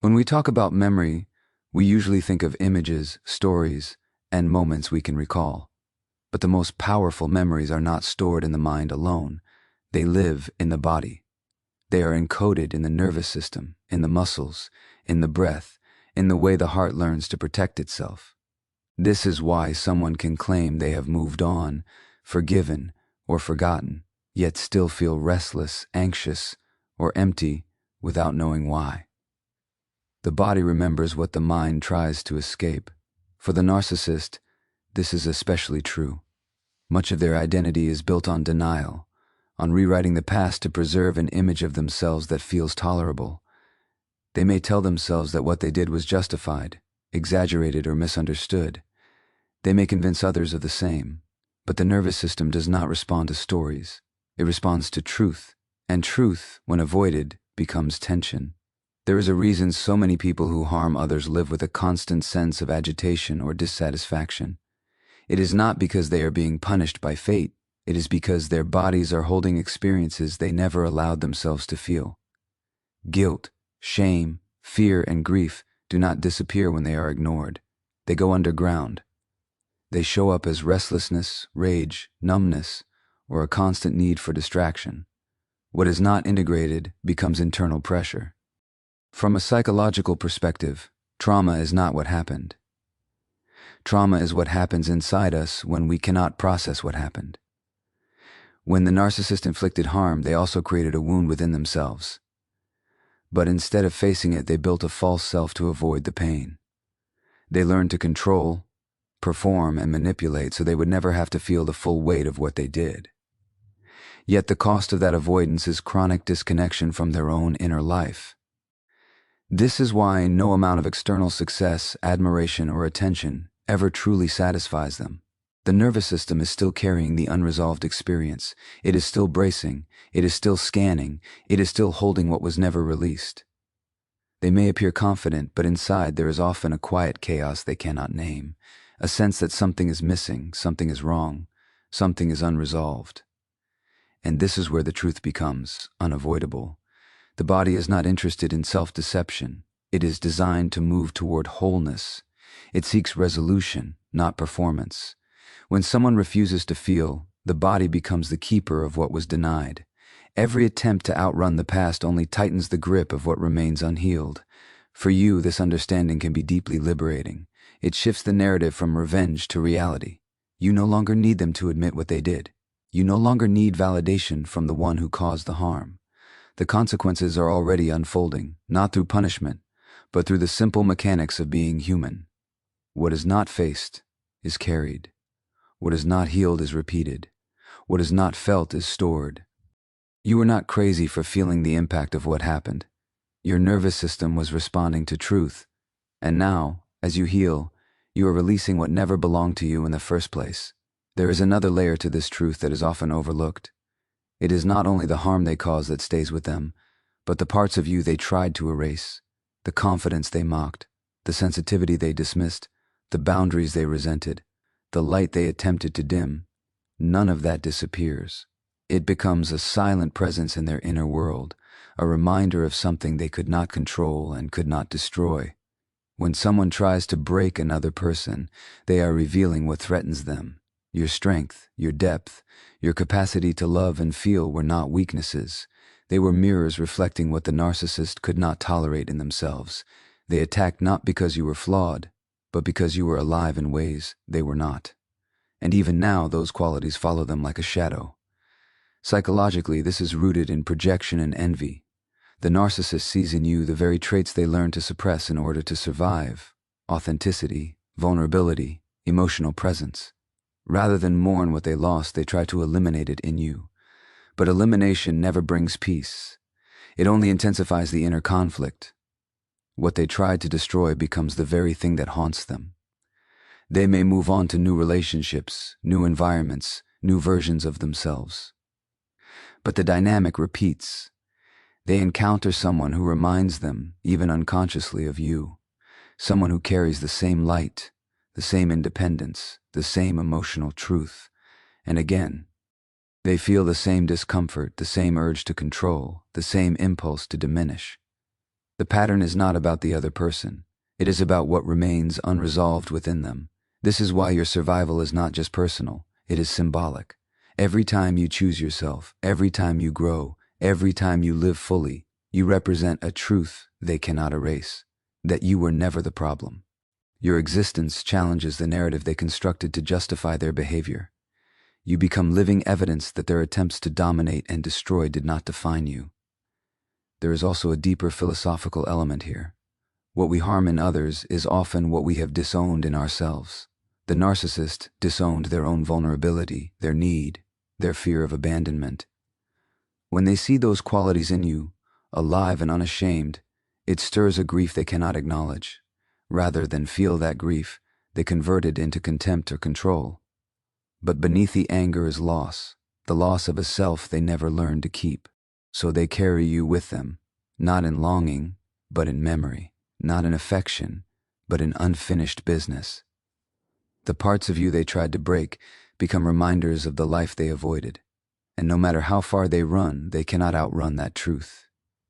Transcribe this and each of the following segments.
When we talk about memory, we usually think of images, stories, and moments we can recall. But the most powerful memories are not stored in the mind alone. They live in the body. They are encoded in the nervous system, in the muscles, in the breath, in the way the heart learns to protect itself. This is why someone can claim they have moved on, forgiven, or forgotten, yet still feel restless, anxious, or empty without knowing why. The body remembers what the mind tries to escape. For the narcissist, this is especially true. Much of their identity is built on denial, on rewriting the past to preserve an image of themselves that feels tolerable. They may tell themselves that what they did was justified, exaggerated, or misunderstood. They may convince others of the same, but the nervous system does not respond to stories. It responds to truth, and truth, when avoided, becomes tension. There is a reason so many people who harm others live with a constant sense of agitation or dissatisfaction. It is not because they are being punished by fate. It is because their bodies are holding experiences they never allowed themselves to feel. Guilt, shame, fear, and grief do not disappear when they are ignored. They go underground. They show up as restlessness, rage, numbness, or a constant need for distraction. What is not integrated becomes internal pressure. From a psychological perspective, trauma is not what happened. Trauma is what happens inside us when we cannot process what happened. When the narcissist inflicted harm, they also created a wound within themselves. But instead of facing it, they built a false self to avoid the pain. They learned to control, perform, and manipulate so they would never have to feel the full weight of what they did. Yet the cost of that avoidance is chronic disconnection from their own inner life. This is why no amount of external success, admiration, or attention ever truly satisfies them. The nervous system is still carrying the unresolved experience. It is still bracing. It is still scanning. It is still holding what was never released. They may appear confident, but inside there is often a quiet chaos they cannot name, a sense that something is missing, something is wrong, something is unresolved. And this is where the truth becomes unavoidable. The body is not interested in self-deception. It is designed to move toward wholeness. It seeks resolution, not performance. When someone refuses to feel, the body becomes the keeper of what was denied. Every attempt to outrun the past only tightens the grip of what remains unhealed. For you, this understanding can be deeply liberating. It shifts the narrative from revenge to reality. You no longer need them to admit what they did. You no longer need validation from the one who caused the harm. The consequences are already unfolding, not through punishment, but through the simple mechanics of being human. What is not faced is carried. What is not healed is repeated. What is not felt is stored. You were not crazy for feeling the impact of what happened. Your nervous system was responding to truth. And now, as you heal, you are releasing what never belonged to you in the first place. There is another layer to this truth that is often overlooked. It is not only the harm they cause that stays with them, but the parts of you they tried to erase, the confidence they mocked, the sensitivity they dismissed, the boundaries they resented, the light they attempted to dim. None of that disappears. It becomes a silent presence in their inner world, a reminder of something they could not control and could not destroy. When someone tries to break another person, they are revealing what threatens them. Your strength, your depth, your capacity to love and feel were not weaknesses. They were mirrors reflecting what the narcissist could not tolerate in themselves. They attacked not because you were flawed, but because you were alive in ways they were not. And even now, those qualities follow them like a shadow. Psychologically, this is rooted in projection and envy. The narcissist sees in you the very traits they learned to suppress in order to survive: authenticity, vulnerability, emotional presence. Rather than mourn what they lost, they try to eliminate it in you. But elimination never brings peace. It only intensifies the inner conflict. What they tried to destroy becomes the very thing that haunts them. They may move on to new relationships, new environments, new versions of themselves. But the dynamic repeats. They encounter someone who reminds them, even unconsciously, of you. Someone who carries the same light, the same independence, the same emotional truth. And again, they feel the same discomfort, the same urge to control, the same impulse to diminish. The pattern is not about the other person. It is about what remains unresolved within them. This is why your survival is not just personal, it is symbolic. Every time you choose yourself, every time you grow, every time you live fully, you represent a truth they cannot erase, that you were never the problem. Your existence challenges the narrative they constructed to justify their behavior. You become living evidence that their attempts to dominate and destroy did not define you. There is also a deeper philosophical element here. What we harm in others is often what we have disowned in ourselves. The narcissist disowned their own vulnerability, their need, their fear of abandonment. When they see those qualities in you, alive and unashamed, it stirs a grief they cannot acknowledge. Rather than feel that grief, they convert it into contempt or control. But beneath the anger is loss, the loss of a self they never learned to keep. So they carry you with them, not in longing, but in memory, not in affection, but in unfinished business. The parts of you they tried to break become reminders of the life they avoided. And no matter how far they run, they cannot outrun that truth.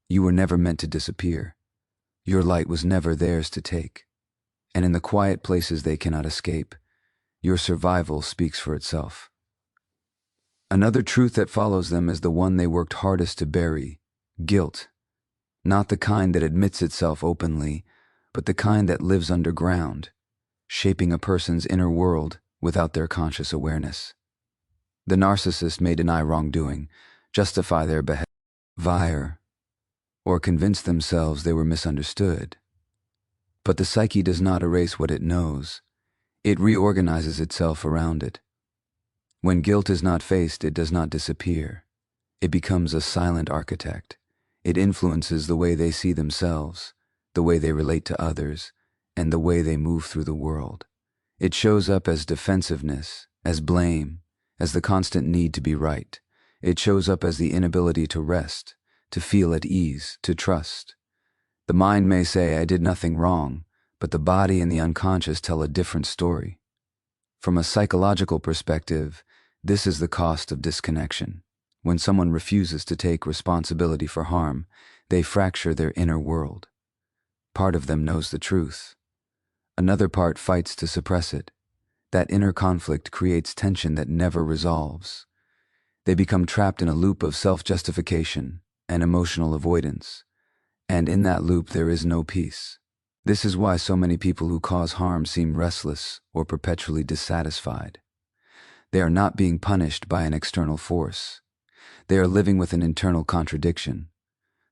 You were never meant to disappear. Your light was never theirs to take. And in the quiet places they cannot escape, your survival speaks for itself. Another truth that follows them is the one they worked hardest to bury: guilt. Not the kind that admits itself openly, but the kind that lives underground, shaping a person's inner world without their conscious awareness. The narcissist may deny wrongdoing, justify their behavior, or convince themselves they were misunderstood. But the psyche does not erase what it knows. It reorganizes itself around it. When guilt is not faced, it does not disappear. It becomes a silent architect. It influences the way they see themselves, the way they relate to others, and the way they move through the world. It shows up as defensiveness, as blame, as the constant need to be right. It shows up as the inability to rest, to feel at ease, to trust. The mind may say, "I did nothing wrong," but the body and the unconscious tell a different story. From a psychological perspective, this is the cost of disconnection. When someone refuses to take responsibility for harm, they fracture their inner world. Part of them knows the truth. Another part fights to suppress it. That inner conflict creates tension that never resolves. They become trapped in a loop of self-justification and emotional avoidance. And in that loop there is no peace. This is why so many people who cause harm seem restless or perpetually dissatisfied. They are not being punished by an external force. They are living with an internal contradiction.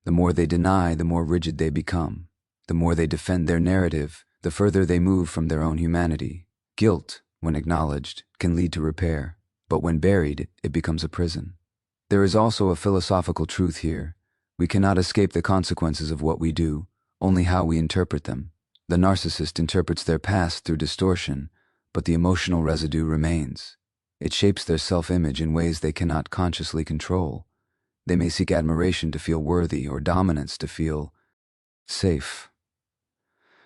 The more they deny, the more rigid they become. The more they defend their narrative, the further they move from their own humanity. Guilt, when acknowledged, can lead to repair, but when buried, it becomes a prison. There is also a philosophical truth here. We cannot escape the consequences of what we do, only how we interpret them. The narcissist interprets their past through distortion, but the emotional residue remains. It shapes their self-image in ways they cannot consciously control. They may seek admiration to feel worthy or dominance to feel safe.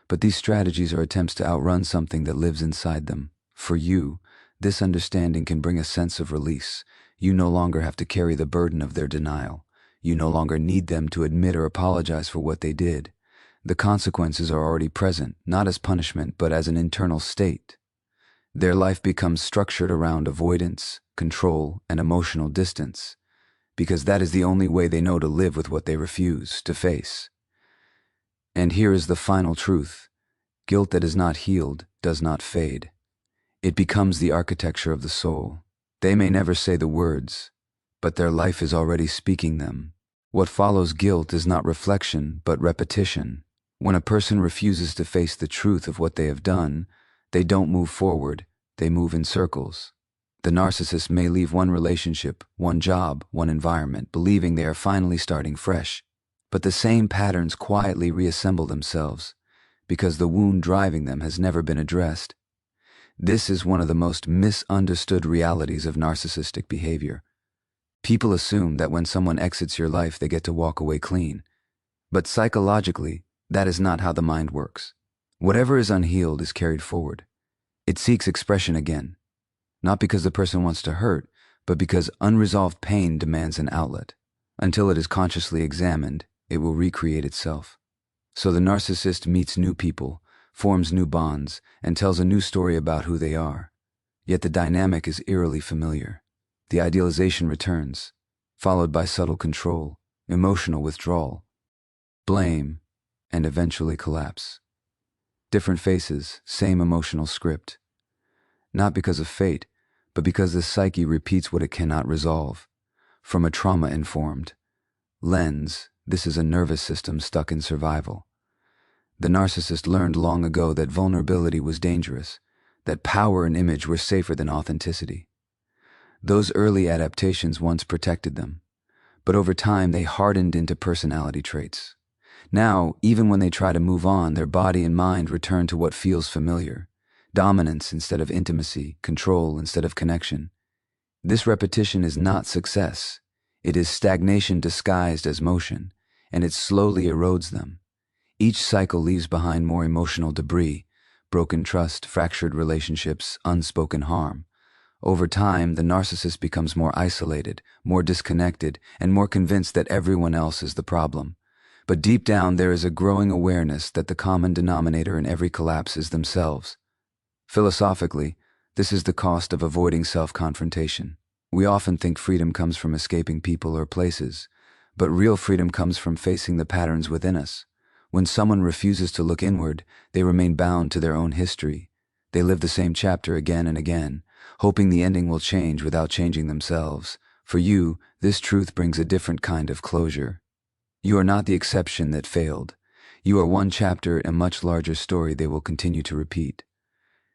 But these strategies are attempts to outrun something that lives inside them. For you, this understanding can bring a sense of release. You no longer have to carry the burden of their denial. You no longer need them to admit or apologize for what they did. The consequences are already present, not as punishment, but as an internal state. Their life becomes structured around avoidance, control, and emotional distance, because that is the only way they know to live with what they refuse to face. And here is the final truth. Guilt that is not healed does not fade. It becomes the architecture of the soul. They may never say the words, but their life is already speaking them. What follows guilt is not reflection, but repetition. When a person refuses to face the truth of what they have done, they don't move forward, they move in circles. The narcissist may leave one relationship, one job, one environment, believing they are finally starting fresh. But the same patterns quietly reassemble themselves, because the wound driving them has never been addressed. This is one of the most misunderstood realities of narcissistic behavior. People assume that when someone exits your life, they get to walk away clean. But psychologically, that is not how the mind works. Whatever is unhealed is carried forward. It seeks expression again, not because the person wants to hurt, but because unresolved pain demands an outlet. Until it is consciously examined, it will recreate itself. So the narcissist meets new people, forms new bonds, and tells a new story about who they are. Yet the dynamic is eerily familiar. The idealization returns, followed by subtle control, emotional withdrawal, blame, and eventually collapse. Different faces, same emotional script. Not because of fate, but because the psyche repeats what it cannot resolve. From a trauma-informed lens, this is a nervous system stuck in survival. The narcissist learned long ago that vulnerability was dangerous, that power and image were safer than authenticity. Those early adaptations once protected them, but over time they hardened into personality traits. Now, even when they try to move on, their body and mind return to what feels familiar. Dominance instead of intimacy, control instead of connection. This repetition is not success. It is stagnation disguised as motion, and it slowly erodes them. Each cycle leaves behind more emotional debris, broken trust, fractured relationships, unspoken harm. Over time, the narcissist becomes more isolated, more disconnected, and more convinced that everyone else is the problem. But deep down, there is a growing awareness that the common denominator in every collapse is themselves. Philosophically, this is the cost of avoiding self-confrontation. We often think freedom comes from escaping people or places, but real freedom comes from facing the patterns within us. When someone refuses to look inward, they remain bound to their own history. They live the same chapter again and again, hoping the ending will change without changing themselves. For you, this truth brings a different kind of closure. You are not the exception that failed. You are one chapter in a much larger story they will continue to repeat.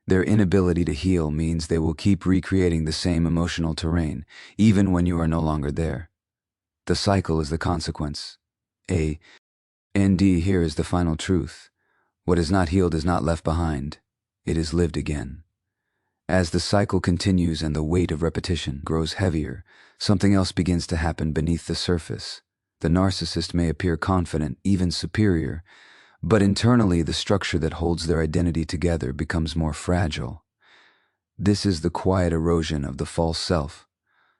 Their inability to heal means they will keep recreating the same emotional terrain, even when you are no longer there. The cycle is the consequence. And here is the final truth. What is not healed is not left behind. It is lived again. As the cycle continues and the weight of repetition grows heavier, something else begins to happen beneath the surface. The narcissist may appear confident, even superior, but internally the structure that holds their identity together becomes more fragile. This is the quiet erosion of the false self,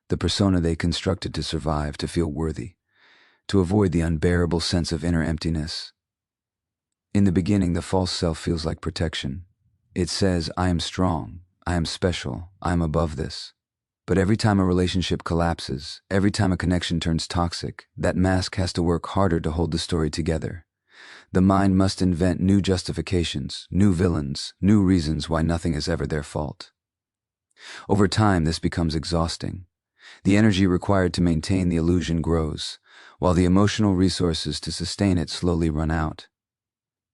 the persona they constructed to survive, to feel worthy, to avoid the unbearable sense of inner emptiness. In the beginning, the false self feels like protection. It says, I am strong, I am special, I am above this. But every time a relationship collapses, every time a connection turns toxic, that mask has to work harder to hold the story together. The mind must invent new justifications, new villains, new reasons why nothing is ever their fault. Over time, this becomes exhausting. The energy required to maintain the illusion grows, while the emotional resources to sustain it slowly run out.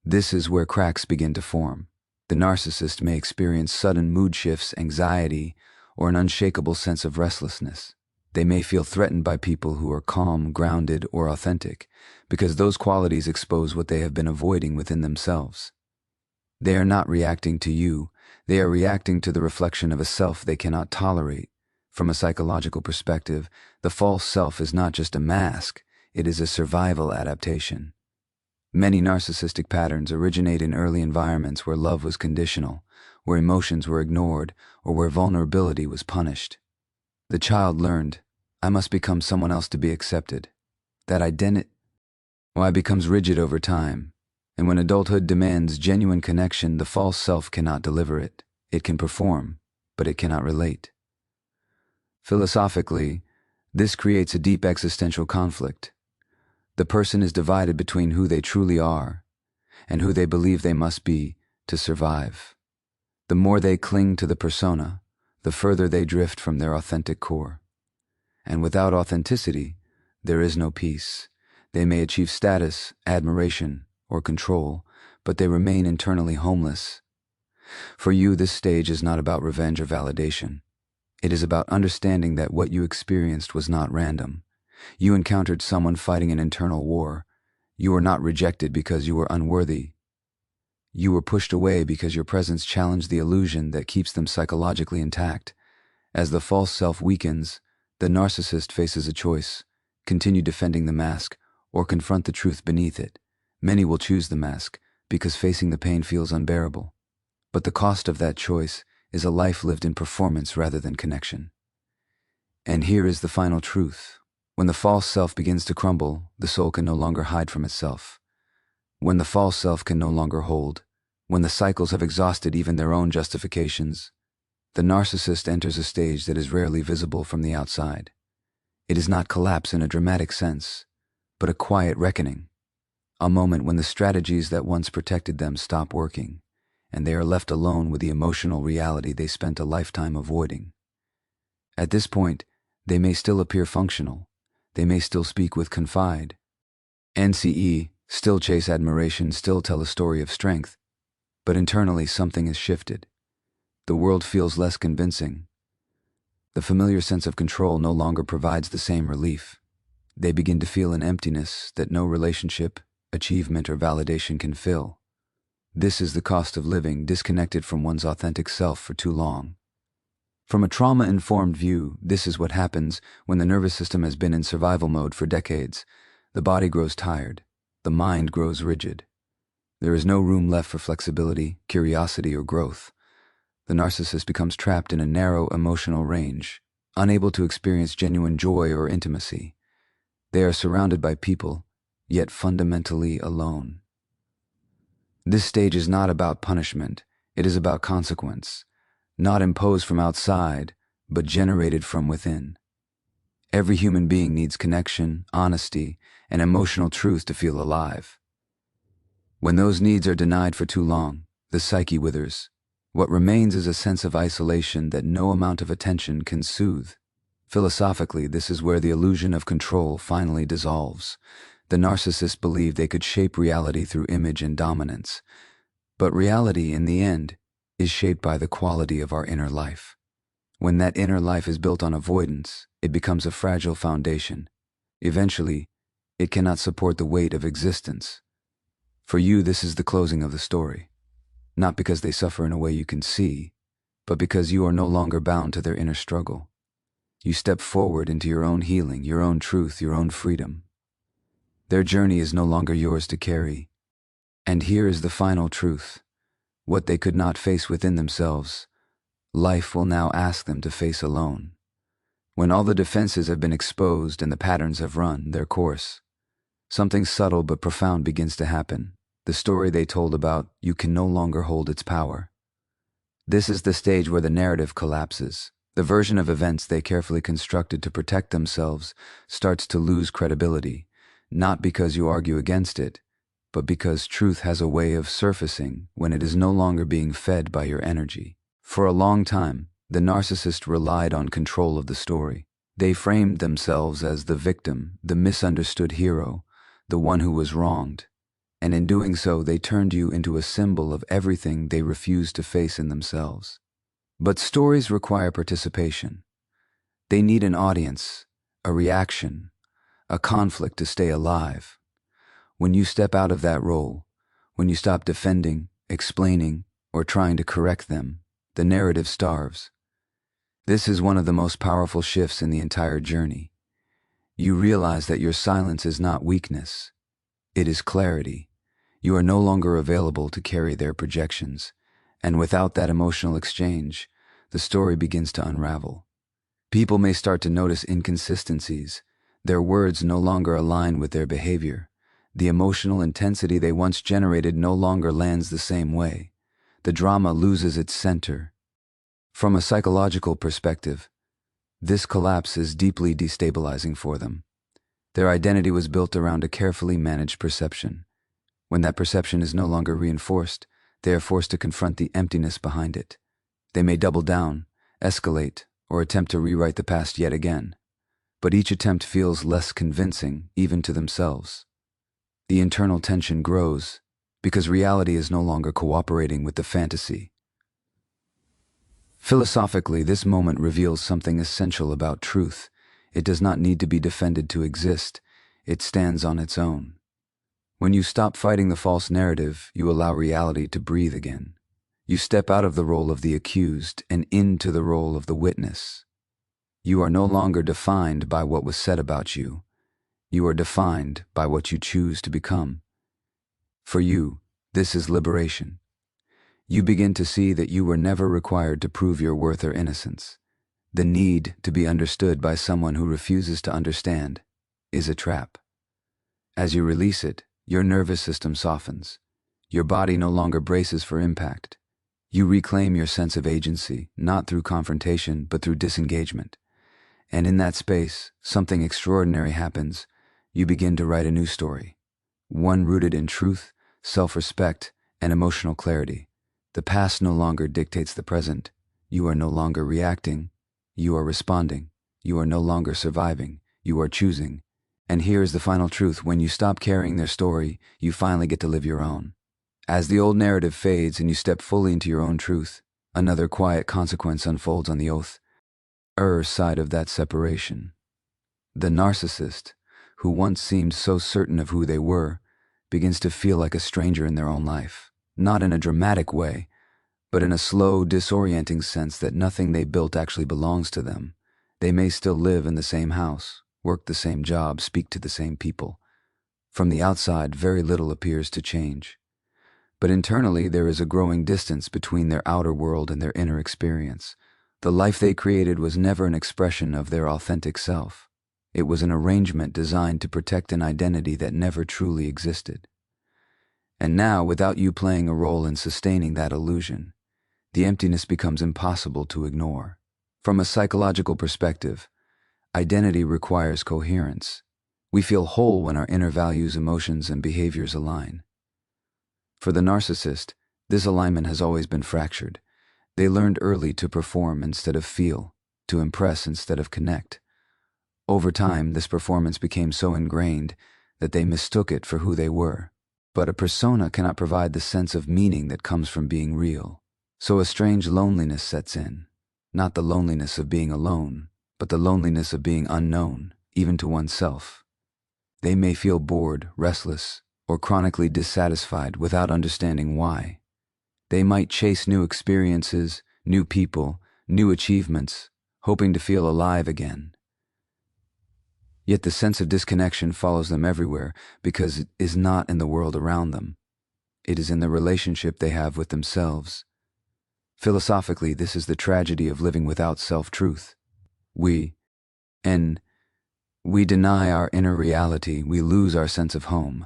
This is where cracks begin to form. The narcissist may experience sudden mood shifts, anxiety, or an unshakable sense of restlessness. They may feel threatened by people who are calm, grounded, or authentic, because those qualities expose what they have been avoiding within themselves. They are not reacting to you, they are reacting to the reflection of a self they cannot tolerate. From a psychological perspective, the false self is not just a mask, it is a survival adaptation. Many narcissistic patterns originate in early environments where love was conditional, where emotions were ignored, or where vulnerability was punished. The child learned, I must become someone else to be accepted. That identity becomes rigid over time, and when adulthood demands genuine connection, the false self cannot deliver it. It can perform, but it cannot relate. Philosophically, this creates a deep existential conflict. The person is divided between who they truly are and who they believe they must be to survive. The more they cling to the persona, the further they drift from their authentic core. And without authenticity, there is no peace. They may achieve status, admiration, or control, but they remain internally homeless. For you, this stage is not about revenge or validation. It is about understanding that what you experienced was not random. You encountered someone fighting an internal war. You were not rejected because you were unworthy. You were pushed away because your presence challenged the illusion that keeps them psychologically intact. As the false self weakens, the narcissist faces a choice: continue defending the mask or confront the truth beneath it. Many will choose the mask because facing the pain feels unbearable. But the cost of that choice is a life lived in performance rather than connection. And here is the final truth. When the false self begins to crumble, the soul can no longer hide from itself. When the false self can no longer hold, when the cycles have exhausted even their own justifications, the narcissist enters a stage that is rarely visible from the outside. It is not collapse in a dramatic sense, but a quiet reckoning, a moment when the strategies that once protected them stop working, and they are left alone with the emotional reality they spent a lifetime avoiding. At this point, they may still appear functional, they may still speak with confide, NCE, still chase admiration, still tell a story of strength, but internally something has shifted. The world feels less convincing. The familiar sense of control no longer provides the same relief. They begin to feel an emptiness that no relationship, achievement, or validation can fill. This is the cost of living disconnected from one's authentic self for too long. From a trauma-informed view, this is what happens when the nervous system has been in survival mode for decades. The body grows tired. The mind grows rigid. There is no room left for flexibility, curiosity, or growth. The narcissist becomes trapped in a narrow emotional range, unable to experience genuine joy or intimacy. They are surrounded by people, yet fundamentally alone. This stage is not about punishment, it is about consequence, not imposed from outside, but generated from within. Every human being needs connection, honesty, and emotional truth to feel alive. When those needs are denied for too long, the psyche withers. What remains is a sense of isolation that no amount of attention can soothe. Philosophically, this is where the illusion of control finally dissolves. The narcissists believed they could shape reality through image and dominance. But reality, in the end, is shaped by the quality of our inner life. When that inner life is built on avoidance, it becomes a fragile foundation. Eventually, it cannot support the weight of existence. For you, this is the closing of the story. Not because they suffer in a way you can see, but because you are no longer bound to their inner struggle. You step forward into your own healing, your own truth, your own freedom. Their journey is no longer yours to carry. And here is the final truth. What they could not face within themselves, life will now ask them to face alone. When all the defenses have been exposed and the patterns have run their course, something subtle but profound begins to happen. The story they told about you can no longer hold its power. This is the stage where the narrative collapses. The version of events they carefully constructed to protect themselves starts to lose credibility, not because you argue against it, but because truth has a way of surfacing when it is no longer being fed by your energy. For a long time, the narcissist relied on control of the story. They framed themselves as the victim, the misunderstood hero, the one who was wronged. And in doing so, they turned you into a symbol of everything they refused to face in themselves. But stories require participation. They need an audience, a reaction, a conflict to stay alive. When you step out of that role, when you stop defending, explaining, or trying to correct them, the narrative starves. This is one of the most powerful shifts in the entire journey. You realize that your silence is not weakness. It is clarity. You are no longer available to carry their projections, and without that emotional exchange, the story begins to unravel. People may start to notice inconsistencies. Their words no longer align with their behavior. The emotional intensity they once generated no longer lands the same way. The drama loses its center. From a psychological perspective, this collapse is deeply destabilizing for them. Their identity was built around a carefully managed perception. When that perception is no longer reinforced, they are forced to confront the emptiness behind it. They may double down, escalate, or attempt to rewrite the past yet again. But each attempt feels less convincing, even to themselves. The internal tension grows because reality is no longer cooperating with the fantasy. Philosophically, this moment reveals something essential about truth. It does not need to be defended to exist. It stands on its own. When you stop fighting the false narrative, you allow reality to breathe again. You step out of the role of the accused and into the role of the witness. You are no longer defined by what was said about you. You are defined by what you choose to become. For you, this is liberation. You begin to see that you were never required to prove your worth or innocence. The need to be understood by someone who refuses to understand is a trap. As you release it, Your nervous system softens. Your body no longer braces for impact. You reclaim your sense of agency, not through confrontation, but through disengagement. And in that space, something extraordinary happens. You begin to write a new story. One rooted in truth, self-respect, and emotional clarity. The past no longer dictates the present. You are no longer reacting. You are responding. You are no longer surviving. You are choosing. And here is the final truth. When you stop carrying their story, you finally get to live your own. As the old narrative fades and you step fully into your own truth, another quiet consequence unfolds on the side of that separation. The narcissist, who once seemed so certain of who they were, begins to feel like a stranger in their own life. Not in a dramatic way, but in a slow, disorienting sense that nothing they built actually belongs to them. They may still live in the same house, work the same job, speak to the same people. From the outside, very little appears to change. But internally, there is a growing distance between their outer world and their inner experience. The life they created was never an expression of their authentic self. It was an arrangement designed to protect an identity that never truly existed. And now, without you playing a role in sustaining that illusion, the emptiness becomes impossible to ignore. From a psychological perspective, identity requires coherence. We feel whole when our inner values, emotions, and behaviors align. For the narcissist, this alignment has always been fractured. They learned early to perform instead of feel, to impress instead of connect. Over time, this performance became so ingrained that they mistook it for who they were. But a persona cannot provide the sense of meaning that comes from being real. So a strange loneliness sets in. Not the loneliness of being alone, but the loneliness of being unknown, even to oneself. They may feel bored, restless, or chronically dissatisfied without understanding why. They might chase new experiences, new people, new achievements, hoping to feel alive again. Yet the sense of disconnection follows them everywhere because it is not in the world around them. It is in the relationship they have with themselves. Philosophically, this is the tragedy of living without self-truth. We deny our inner reality, we lose our sense of home.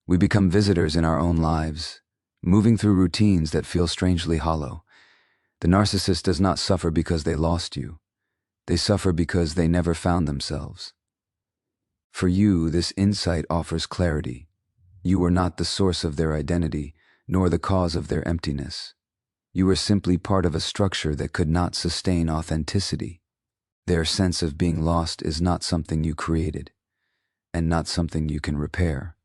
We become visitors in our own lives, moving through routines that feel strangely hollow. The narcissist does not suffer because they lost you. They suffer because they never found themselves. For you, this insight offers clarity. You are not the source of their identity, nor the cause of their emptiness. You are simply part of a structure that could not sustain authenticity. Their sense of being lost is not something you created, and not something you can repair.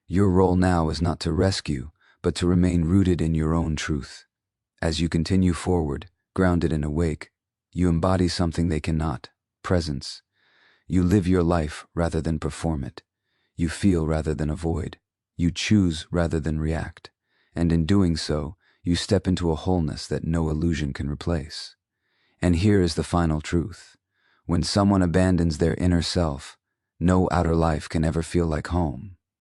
Your role now is not to rescue, but to remain rooted in your own truth. As you continue forward, grounded and awake, you embody something they cannot: presence. You live your life rather than perform it. You feel rather than avoid. You choose rather than react. And in doing so, you step into a wholeness that no illusion can replace. And here is the final truth. When someone abandons their inner self, no outer life can ever feel like home.